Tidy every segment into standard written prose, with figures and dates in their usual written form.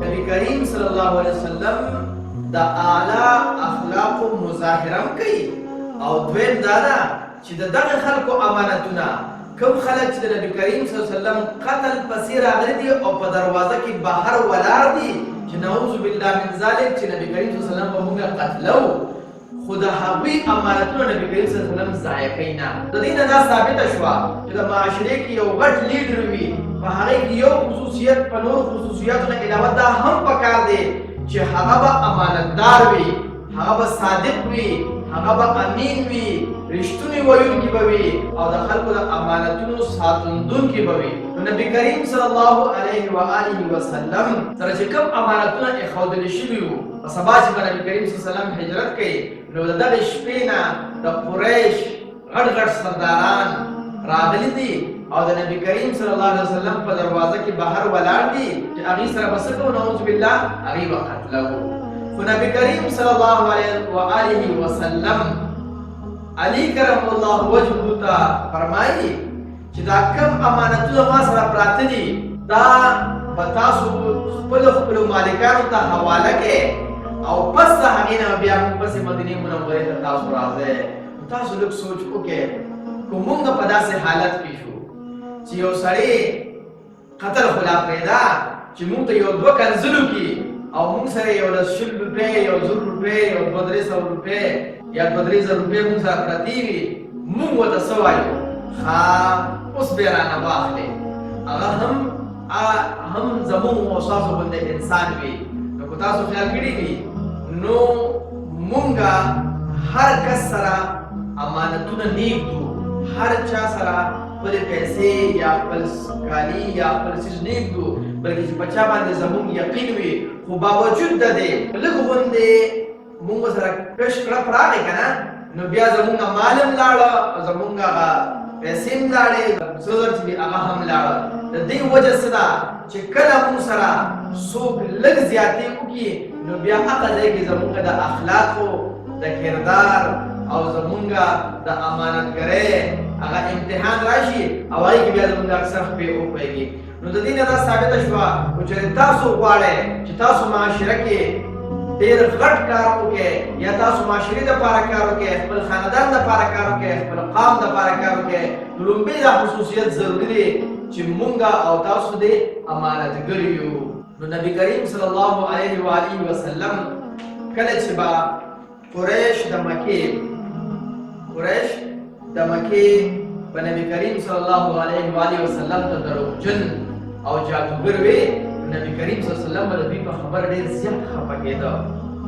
نبی کریم صلی الله علیه وسلم د اعلی اخلاق مظاهره کوي او دویم دا ده چې دغه خلکو امانتونه کوم خلک چې د نبی کریم صلی الله علیه وسلم قتل پسې راغلي دي او په دروازه کې بهر ولاړ دي چې نعوذ بالله من ذلک چې نبی کریم صلی الله علیه وسلم به موږ قتلو خو د هغوی امانتونه نبی کریم صلی الله علیه وسلم ضایع کوي نه. د دې نه دا ثابته شوه چې د معاشرې کې یو غټ لیډر وي په هغې کې یو خصوصیت په نورو خصوصیاتو نه علاوه دا هم پکار دی چې هغه به امانتدار وي، هغه به صادق وي، هغه به امین وي، رښتونی ویونکی به وي او د خلکو د امانتونو ساتندونکی به وي. نو نبی کریم صلی الله علیه و آله وسلم سره چې کوم امانتونه ایښودل شوي وو په سبا چې به نبی کریم صلی الله علیه وسلم هجرت کوي نو د دغې شپې نه د قریش غټ غټ سرداران راغلي دي او د نبی کریم صلی الله علیه وسلم په دروازه کې بهر ولاړ دي چې هغې سره به څه کوو نعوذ بالله هغې به قتلوو. خو نبی کریم صلی الله علیه و آله وسلم علی کرم الله وجهه ته فرمایي چې دا کم امانتونه ما سره پراته دي دا به تاسو خپلو مالکانو ته حواله کړئ او پس د هغې نه بیا موږ پسې مدینې منورې ته تاسو راځئ. تاسو لږ سوچ وکړئ که موږ په داسې حالت کې شو چې یو سړی قتل خو لا پرېږده چې موږ ته یو دوه کنځلو کې او موږ سره یو 100 روپۍ یو 1000 روپۍ یو 200 روپۍ یا 2-3 روپۍ موږ سره پرتې وي موږ ورته څه وایو ښه اوس بیا رانه واخلې هغه هم زموږ او ستاسو غوندې انسان وي. نو که تاسو خیال کړي وي نو موږ هر کس سره امانتونه نیږدو، هر چا سره خپلې پیسې یا خپل کالي یا خپل څیز نیږدو بلکې چې په چا باندې زموږ یقین وي خو باوجود د دې لږ غوندې موږ سره کش کړپ راغی که نه نو بیا زموږ مال هم لاړه زموږ هغه پیسې هم لاړې سره زر چې هغه هم لاړه. د دې وجه څه ده چې کله موږ سره څوک لږ زیاتې وکړي نو بیا هغه ځای کې زموږ د اخلاقو د کردار او زموږ د امانتګرۍ هغه امتحان راشي او هغې کې بیا زموږ اکثر خپې وپوهېږي. نو د دې نه دا ثابته شوه خو چېرې تاسو غواړئ چې تاسو معاشره کې ډېر غټ کار وکړئ یا تاسو معاشرې دپاره کار وکړئ، خپل خاندان دپاره کار وکړئ، خپل قام دپاره کار وکړئ، نو لومړی دا خصوصیت ضروري دی چې موږ او تاسو دې امانتګر یو. نو نبی کریم صلی الله علیه و آله وسلم کله چې به قریش د مکې به نبی کریم صلی الله علیه و آله وسلم ته دروغجن او جادوګر وې نبی کریم صلی الله علیه وسلم به د دوی په خبره ډېر زیات خفه کېده.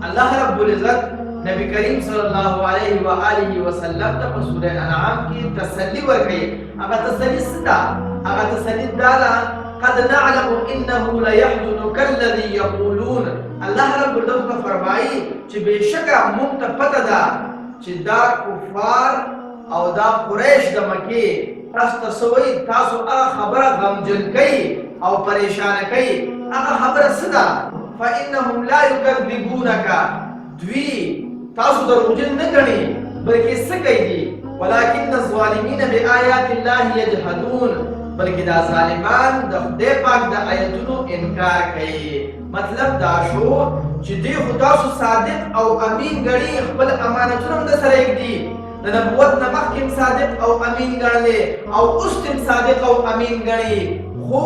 الله رب العزت نبی کریم صلی الله علیه و آله وسلم ته په سوره انعام کې تسلی ورکړي. هغه تسلی څه ده؟ هغه تسلی دا ده قد نعلم انه لیحزنک الذي یقولون. الله رب العزت فرمایي چې بېشکه موږ ته پته ده چې دا کفار او دا قریش د مکې تاسو ته څه وایي، تاسو هغه خبره غمجن کوي او پریشانه کوي. هغه خبره څه ده؟ فانهم لا یکذبونک، دوی تاسو دروغجن نه ګڼي بلکې څه کوي دي ولکن الظالمین بآیات الله یجحدون، بلکې دا ظالمان د خدای پاک د آیتونو انکار کوي. مطلب دا شو چې دوی خو تاسو صادق او امین ګڼي، خپل امانتونه هم د سره ږدي، د نبوت نه مخکې صادق او امین ګڼلې او اوس هم صادق او امین ګڼي، خو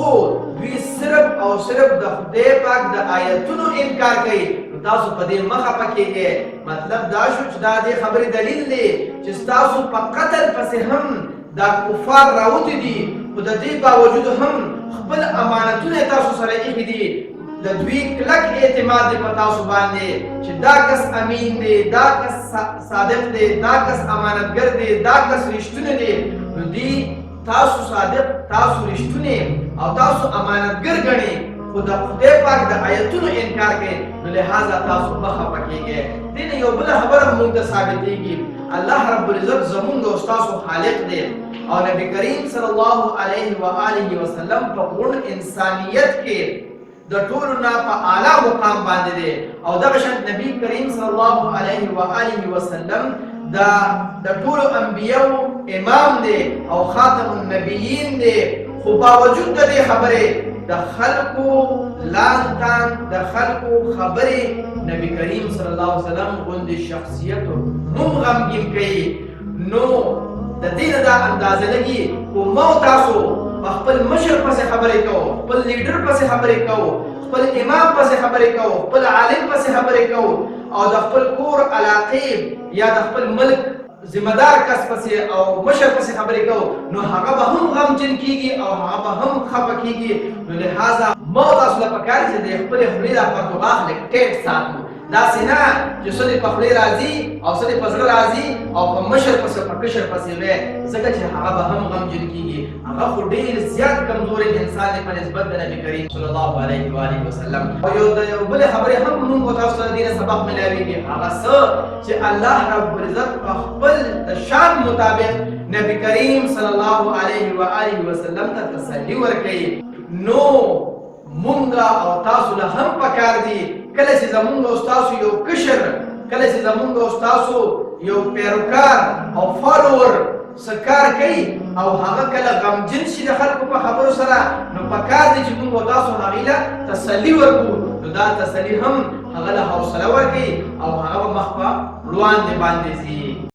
دوی صرف او صرف د خدای پاک د آیتونو انکار کوي. تاسو په دې مه خفه کېږئ. مطلب دا شو چې دا دې خبرې دلیل دی چې ستاسو په قتل پسې هم دا کفار راوتي دي خو د دې باوجود هم خپل امانتونه تاسو سره ایښي دي. د دوی کلک اعتماد دی په تاسو باندې چې دا کس امین دی، دا کس صادق دی، دا کس امانتګر دی، دا کس رښتونی دی. نو دوی تاسو صادق، تاسو رښتونی او تاسو امانتګر ګڼي خو د خدای پاک د آیتونو انکار کوي، نو لہذا تاسو مه خفه کېږئ. دې نه یو بله خبره موږ ته ثابتېږي الله رب العزت زموږ او ستاسو خالق دی او نبی کریم صلی الله علیه و آله وسلم په غوڼ انسانیت کې د ټولو نه په اعلی مقام باندې دی او دغه شان نبی کریم صلی الله علیه و آله وسلم د ټولو انبیاو امام دی او خاتم النبیین دی. خو باوجود د دې خبرې د خلکو لانتان د خلکو خبرې نبی کریم صلی الله علیه وسلم غوندې شخصیت هم غمګین کوي. نو د دې نه دا اندازه لګي خو ما تاسو په خپل مشر پسې خبرې کوو، خپل لیډر پسې خبرې کوو، خپل امام پسې خبرې کوو، خپل عالم پسې خبرې کوو او د خپل کور علاقې یا د خپل ملک ذمہ دار کس پسې او مشر پسې خبرې کوو، نو هغه به هم غمجن کیږي او هغه به هم خفه کیږي. نو لہذا ما تاسو له پکار چې د خپل خولې د پرتوغاښ لږ ټیټ ساتو. داسې نه چې څه دې په خولې راځي او څه دې په زړه راځي او په مشر پسې په کشر پسې وی، ځکه چې هغه به هم غمجن کیږي. هغه خو ډېر زیات کمزوری انسان دی په نسبت د نبي کریم صلی الله علیه و آله وسلم. او یو بلې خبرې هم موږ تاسو ته د دې سبق ملاویږي، هغه څه چې الله رب العزت په خپل شان مطابق نبی کریم صلی الله علیه و آله وسلم ته تسلی ورکوي. نو مونږ او تاسو له هم پکار دي کله چې زمونږ او تاسو یو کشر، کله چې زمونږ او تاسو یو پیروکار او فالوور سکار کوي او هغه کله غمجن شي د خلکو په خبرو سره، نو پکار دي چې مونږ او تاسو هغې له تسلي ورکړو. نو دا تسلي هم هغه له حوصله ورکوي او هغه به مخ په وړاندې باندې ځي.